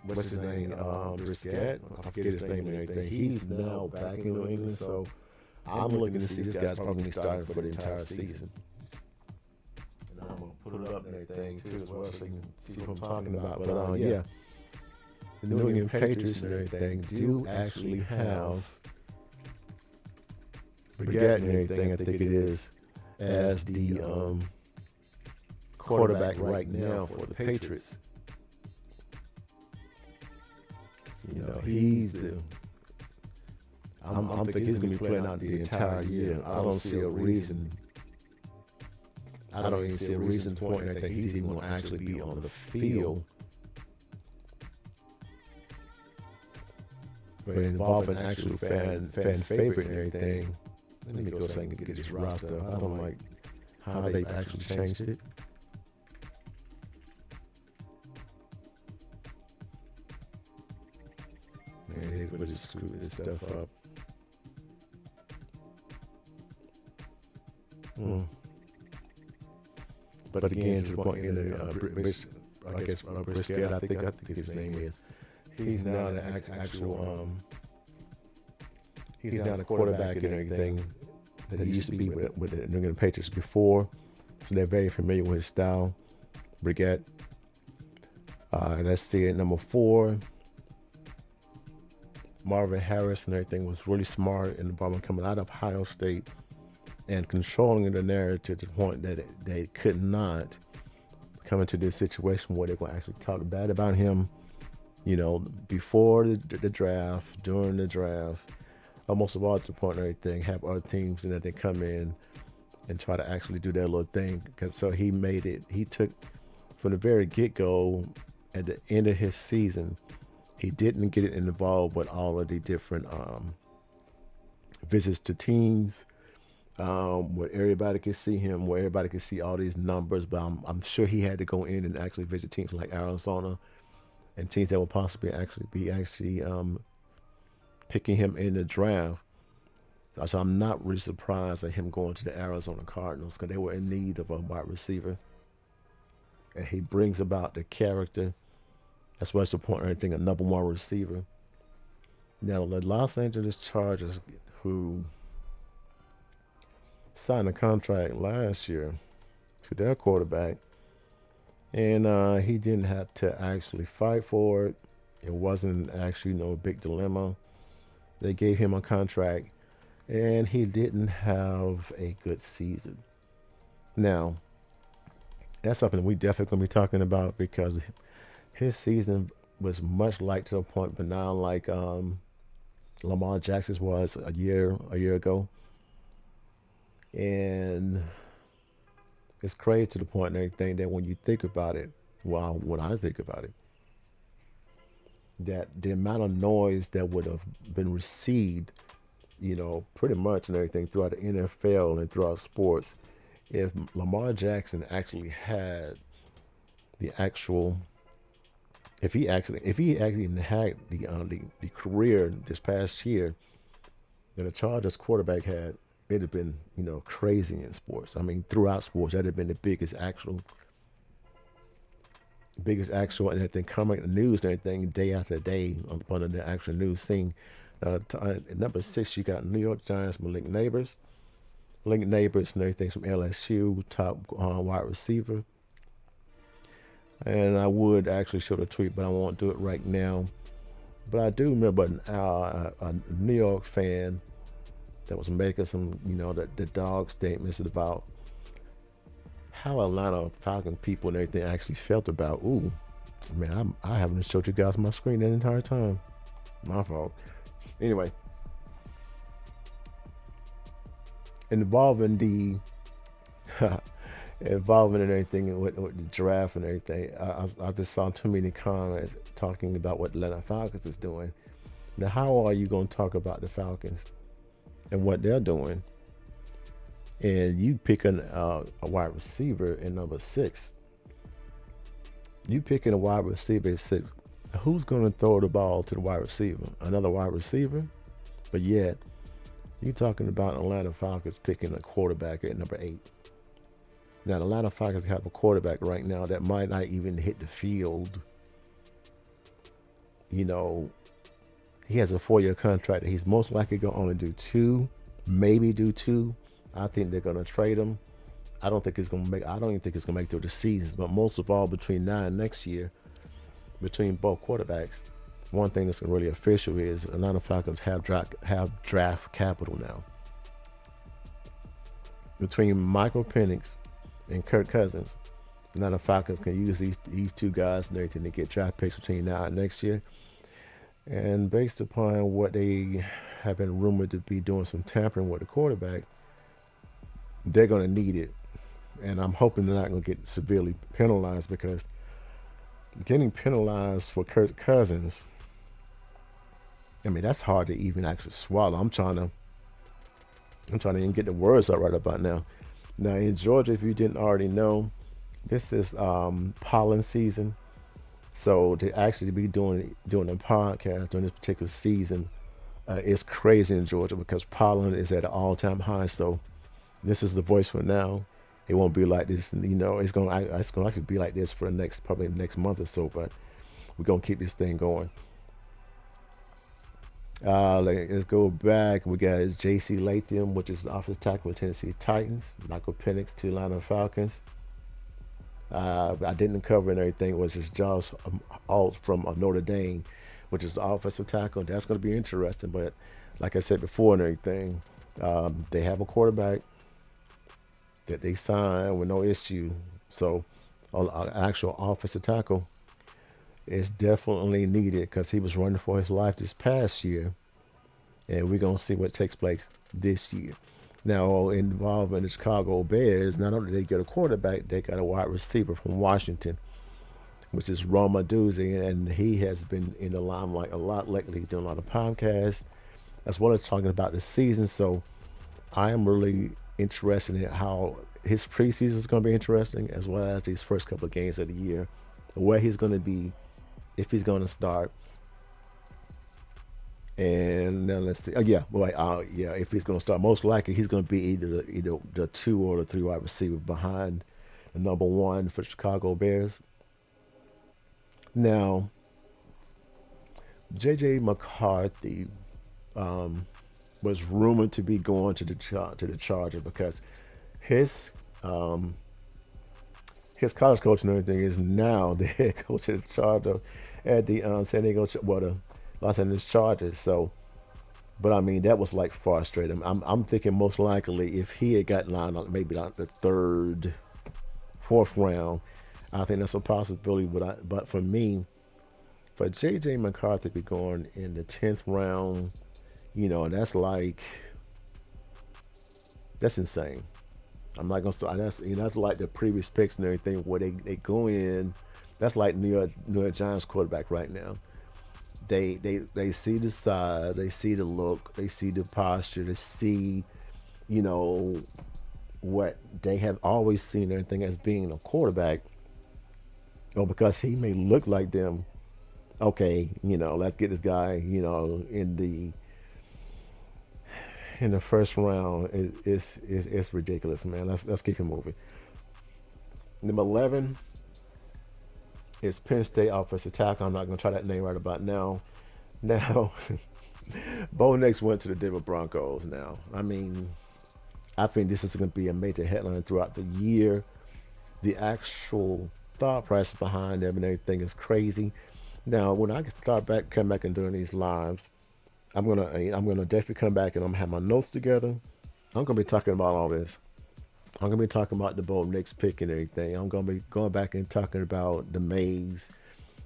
what's his name, Brissett. I forget his name and everything. He's now back in New England, so I'm looking to see this guy's probably starting for the entire season. And I'm gonna put it up and everything too as well, so you can see what I'm talking about. But yeah, the New England Patriots and everything do actually have Brissett and everything. I think it is as the quarterback right now for the Patriots. You know, he's the. I'm thinking he's gonna be playing out the entire year. I don't see a reason. I don't even see a reason point. I think he's even gonna actually be on the field. But involving actual fan favorite and everything. Let me go so I can get his roster. I don't like how they've actually changed it. Man, they really screwed this stuff up. But again, to the point, I guess Brissett, I think his name is. He's now the actual. He's now the quarterback and everything that he used to be with the New England Patriots before, so they're very familiar with his style. Brissett. Let's see it. Number 4. Marvin Harris and everything was really smart in the ball coming out of Ohio State and controlling the narrative to the point that they could not come into this situation where they're going to actually talk bad about him, you know, before the draft, during the draft, almost of all at the point and everything, have other teams and that they come in and try to actually do their little thing. So he made it, he took from the very get-go at the end of his season, he didn't get it involved with all of the different visits to teams, where everybody could see him, where everybody could see all these numbers. But I'm sure he had to go in and actually visit teams like Arizona and teams that would possibly be picking him in the draft. So I'm not really surprised at him going to the Arizona Cardinals because they were in need of a wide receiver. And he brings about the character, as well as the point and everything, a number 1 receiver. Now, the Los Angeles Chargers, who signed a contract last year to their quarterback, and he didn't have to actually fight for it. It wasn't actually no big dilemma. They gave him a contract, and he didn't have a good season. Now, that's something we definitely going to be talking about because his season was much like to a point, but now like Lamar Jackson's was a year ago. And it's crazy to the point and everything that when you think about it, well, when I think about it, that the amount of noise that would have been received, you know, pretty much and everything throughout the NFL and throughout sports, if Lamar Jackson actually had the actual, if he actually had the career this past year that the Chargers quarterback had, it'd have been, you know, crazy in sports. I mean, throughout sports, that'd have been the biggest actual and everything coming in the news and everything day after day on the actual news thing. At number 6, you got New York Giants, Malik Neighbors and everything from LSU, top wide receiver. And I would actually show the tweet, but I won't do it right now. But I do remember a New York fan that was making some, you know, the dog statements about how Atlanta Falcon people and everything actually felt about, ooh, man, I haven't showed you guys my screen the entire time. My fault. Anyway, involving and everything with the draft and everything, I just saw too many comments talking about what Atlanta Falcons is doing. Now, how are you going to talk about the Falcons and what they're doing, and you picking a wide receiver in number 6? You picking a wide receiver at 6. Who's going to throw the ball to the wide receiver? Another wide receiver? But yet, You're talking about Atlanta Falcons picking a quarterback at number 8. Now, the Atlanta Falcons have a quarterback right now that might not even hit the field. You know, he has a 4-year contract. He's most likely going to only do 2, maybe do 2. I think they're going to trade him. I don't even think it's going to make through the season. But most of all, between now and next year, between both quarterbacks, one thing that's really official is Atlanta Falcons have draft capital now. Between Michael Penix and Kirk Cousins, Atlanta Falcons can use these 2 guys and everything to get draft picks between now and next year. And based upon what they have been rumored to be doing some tampering with the quarterback, they're going to need it. And I'm hoping they're not going to get severely penalized, because getting penalized for Kirk Cousins, I mean, that's hard to even actually swallow. I'm trying to even get the words out right about now. Now, in Georgia, if you didn't already know, this is pollen season. So to actually be doing a podcast during this particular season is crazy in Georgia, because pollen is at an all-time high. So this is the voice for now. It won't be like this, it's going to actually be like this for probably the next month or so, but we're going to keep this thing going. Let's go back. We got J.C. Latham, which is the offensive tackle with Tennessee Titans. Michael Penix to Atlanta Falcons. I didn't cover and everything. It was just Josh Alt from Notre Dame, which is the offensive tackle. That's going to be interesting. But like I said before and everything, they have a quarterback that they signed with no issue. So an actual offensive tackle is definitely needed, because he was running for his life this past year. And we're going to see what takes place this year. Now, involving the Chicago Bears, not only did they get a quarterback, they got a wide receiver from Washington, which is Roma Doozy, and he has been in the limelight a lot lately, doing a lot of podcasts, as well as talking about the season. So I am really interested in how his preseason is going to be interesting, as well as these first couple of games of the year, where he's going to be, if he's going to start. And then let's see. If he's going to start, most likely he's going to be either the 2 or the 3 wide receiver behind the number 1 for Chicago Bears. Now, J.J. McCarthy was rumored to be going to the Chargers, because his college coach and everything is now the head coach of the Chargers at the San Diego, the Los Angeles Chargers. So, but I mean, that was like far straight. I'm thinking most likely if he had gotten lined up maybe like the 3rd, 4th round, I think that's a possibility. But for me, for J.J. McCarthy to be going in the 10th round, that's insane. I'm not gonna start. That's like the previous picks and everything where they go in. That's like New York Giants quarterback right now. They see the size, they see the look, they see the posture, they see, what they have always seen everything as being a quarterback. Or because he may look like them, okay, let's get this guy, in the first round. It's ridiculous, man. Let's keep it moving. Number 11 is Penn State offensive tackle. I'm not going to try that name right about now. Now, Bo Nix went to the Denver Broncos now. I mean, I think this is going to be a major headline throughout the year. The actual thought process behind them and everything is crazy. Now, when I come back and doing these lives, I'm gonna definitely come back and I'm gonna have my notes together. I'm gonna be talking about all this. I'm gonna be talking about the Bo Nix pick and everything. I'm gonna be going back and talking about the Mays,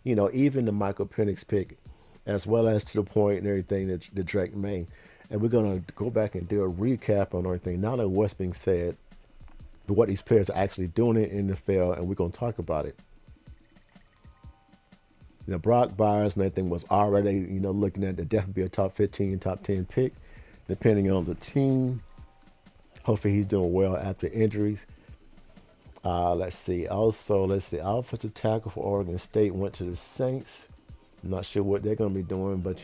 even the Michael Penix pick, as well as to the point and everything that the Drake May. And we're gonna go back and do a recap on everything, not only what's being said, but what these players are actually doing in the NFL, and we're gonna talk about it. Brock Byers and everything was already, looking at to definitely be a top 15, top 10 pick, depending on the team. Hopefully he's doing well after injuries. Let's see. Offensive tackle for Oregon State went to the Saints. I'm not sure what they're going to be doing, but,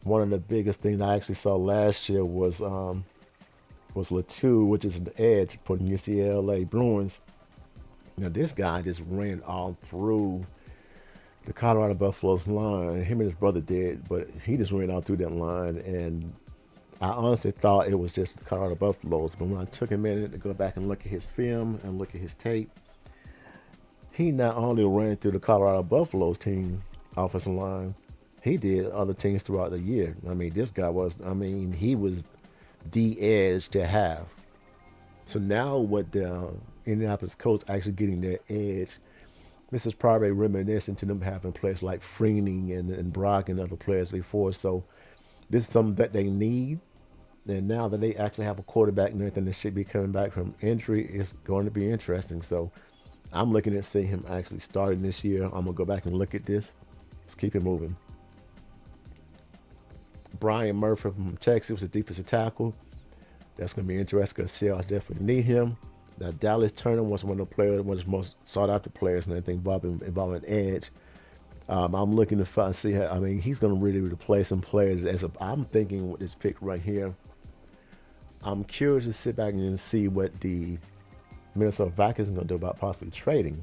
One of the biggest things I actually saw last year was Latu, which is an edge for the UCLA Bruins. Now this guy just ran all through the Colorado Buffaloes line. Him and his brother did, but he just ran all through that line. And I honestly thought it was just the Colorado Buffaloes. But when I took a minute to go back and look at his film and look at his tape, he not only ran through the Colorado Buffaloes team offensive line, he did other teams throughout the year. I mean, this guy was, he was the edge to have. So now what the Indianapolis Colts actually getting their edge, this is probably reminiscent to them having players like Freeney and Brock and other players before. So this is something that they need. And now that they actually have a quarterback and everything that should be coming back from injury, it's going to be interesting. So I'm looking at seeing him actually starting this year. I'm going to go back and look at this. Let's keep it moving. Brian Murphy from Texas was a defensive tackle. That's going to be interesting because Seahawks definitely need him. Now, Dallas Turner was one of the players, one of the most sought-after players and everything involving edge. I'm looking to see how, he's going to really replace some players. I'm thinking with this pick right here, I'm curious to sit back and see what the Minnesota Vikings are going to do about possibly trading.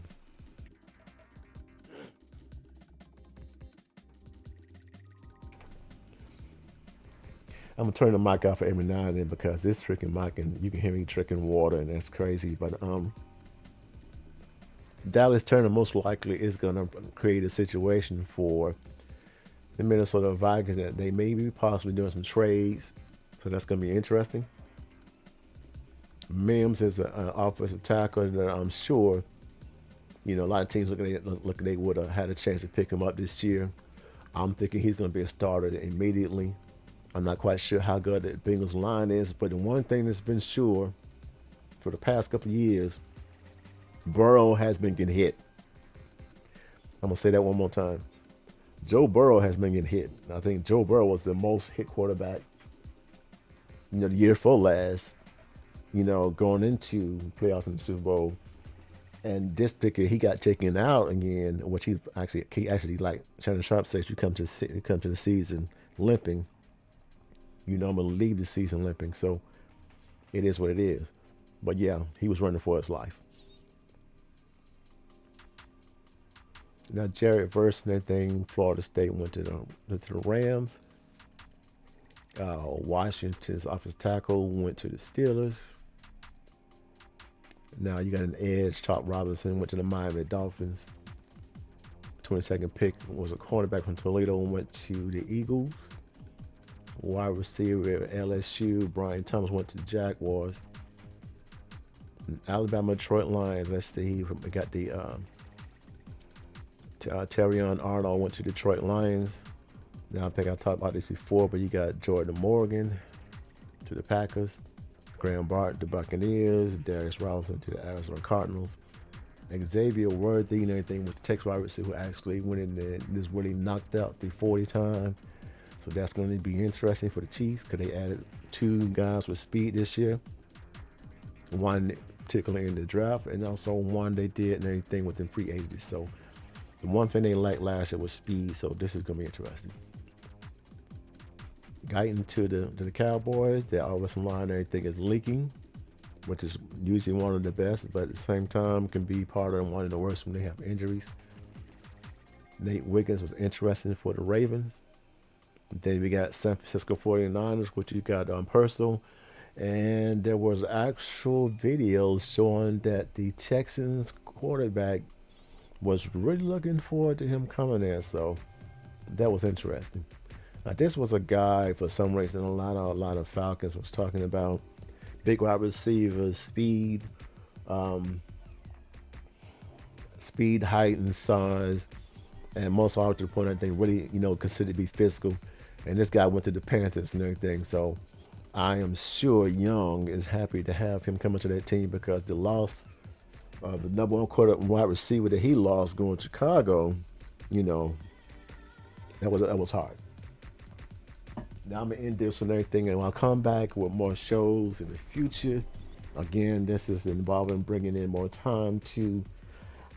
I'm going to turn the mic off every now and then because this tricking mic, and you can hear me drinking water, and that's crazy. But Dallas Turner most likely is going to create a situation for the Minnesota Vikings that they may be possibly doing some trades. So that's going to be interesting. Mims is an offensive tackle that I'm sure, a lot of teams look they would have had a chance to pick him up this year. I'm thinking he's going to be a starter immediately. I'm not quite sure how good the Bengals line is, but the one thing that's been sure for the past couple of years, Burrow has been getting hit. I'm going to say that one more time. Joe Burrow has been getting hit. I think Joe Burrow was the most hit quarterback, the year before last, going into playoffs in the Super Bowl. And this particular, he got taken out again, which he actually like Shannon Sharp says, you come to the season limping. I'm going to leave the season limping. So it is what it is. But yeah, he was running for his life. Now, Jared Verse and everything, Florida State went to the Rams. Washington's offensive tackle went to the Steelers. Now you got an edge, Chop Robinson, went to the Miami Dolphins. 22nd pick was a cornerback from Toledo and went to the Eagles. Wide receiver LSU, Brian Thomas went to the Jaguars. Alabama Detroit Lions, let's see, we got the Terrion Arnold went to Detroit Lions. Now I think I talked about this before, but you got Jordan Morgan to the Packers, Graham Barton to Buccaneers, Darius Robinson to the Arizona Cardinals, Xavier Worthy and everything with the Texas wide receiver who actually went in there and just really knocked out the 40 time. So that's going to be interesting for the Chiefs because they added 2 guys with speed this year. One particularly in the draft, and also one they did and everything within free agency. So the one thing they liked last year was speed. So this is going to be interesting. Guyton to the Cowboys, their offensive line and everything is leaking, which is usually one of the best, but at the same time can be part of one of the worst when they have injuries. Nate Wiggins was interesting for the Ravens. Then we got San Francisco 49ers, which you got Purcell. And there was actual videos showing that the Texans quarterback was really looking forward to him coming there. So that was interesting. Now, this was a guy, for some reason, a lot of Falcons was talking about big wide receivers, speed, height, and size. And most all to the point that they really, considered to be physical. And this guy went to the Panthers and everything. So I am sure Young is happy to have him coming to that team because the loss of the number one wide receiver that he lost going to Chicago, that was hard. Now I'm going to end this and everything, and I'll come back with more shows in the future. Again, this is involving bringing in more time to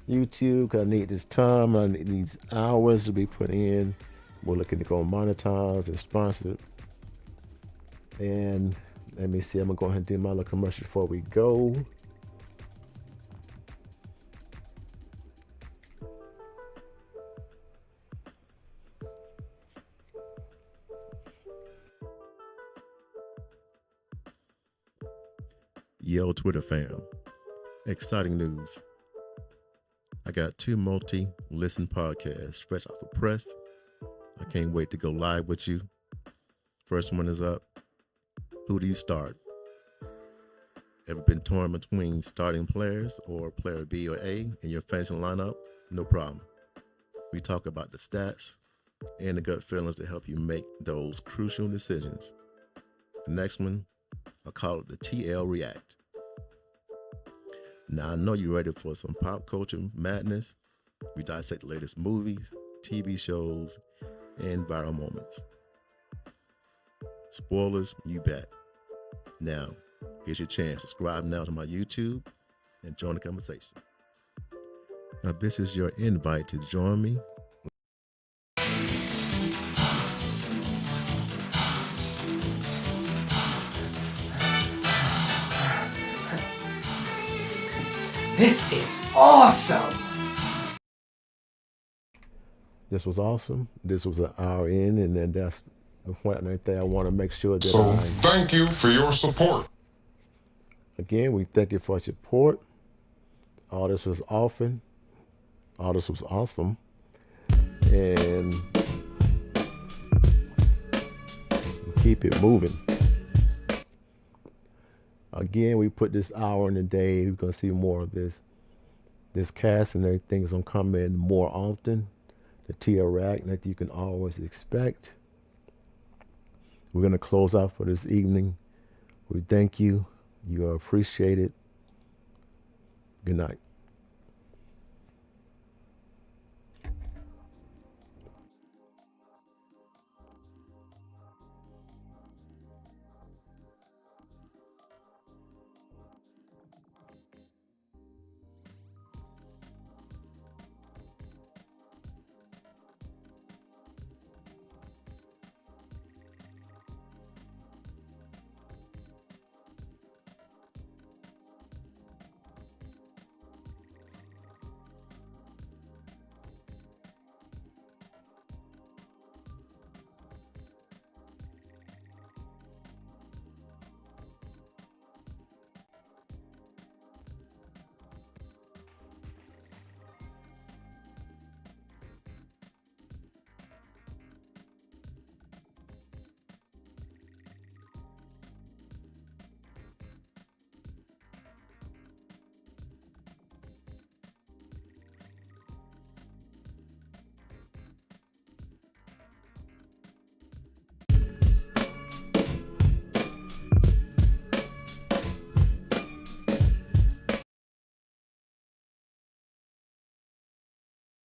YouTube because I need this time. I need these hours to be put in We're looking to go monetize and sponsor. And let me see, I'm gonna go ahead and do my little commercial before we go. Yo, Twitter fam. Exciting news. I got 2 multi-listen podcasts fresh off the press. I can't wait to go live with you. First one is up. Who do you start? Ever been torn between starting players or player B or A in your fantasy lineup? No problem. We talk about the stats and the gut feelings to help you make those crucial decisions. The next one, I call it the TL React. Now I know you're ready for some pop culture madness. We dissect the latest movies, TV shows, and viral moments. Spoilers, you bet. Now, here's your chance. Subscribe now to my YouTube and join the conversation. Now, this is your invite to join me. This is awesome. This was awesome. This was an hour in, and then that's the point right there. I want to make sure that So, thank you for your support. Again, we thank you for your support. All this was awesome. All this was awesome. And keep it moving. Again, we put this hour in a day. We're going to see more of this. This cast and everything is going to come in more often. The TL Rack that you can always expect. We're going to close out for this evening. We thank you. You are appreciated. Good night.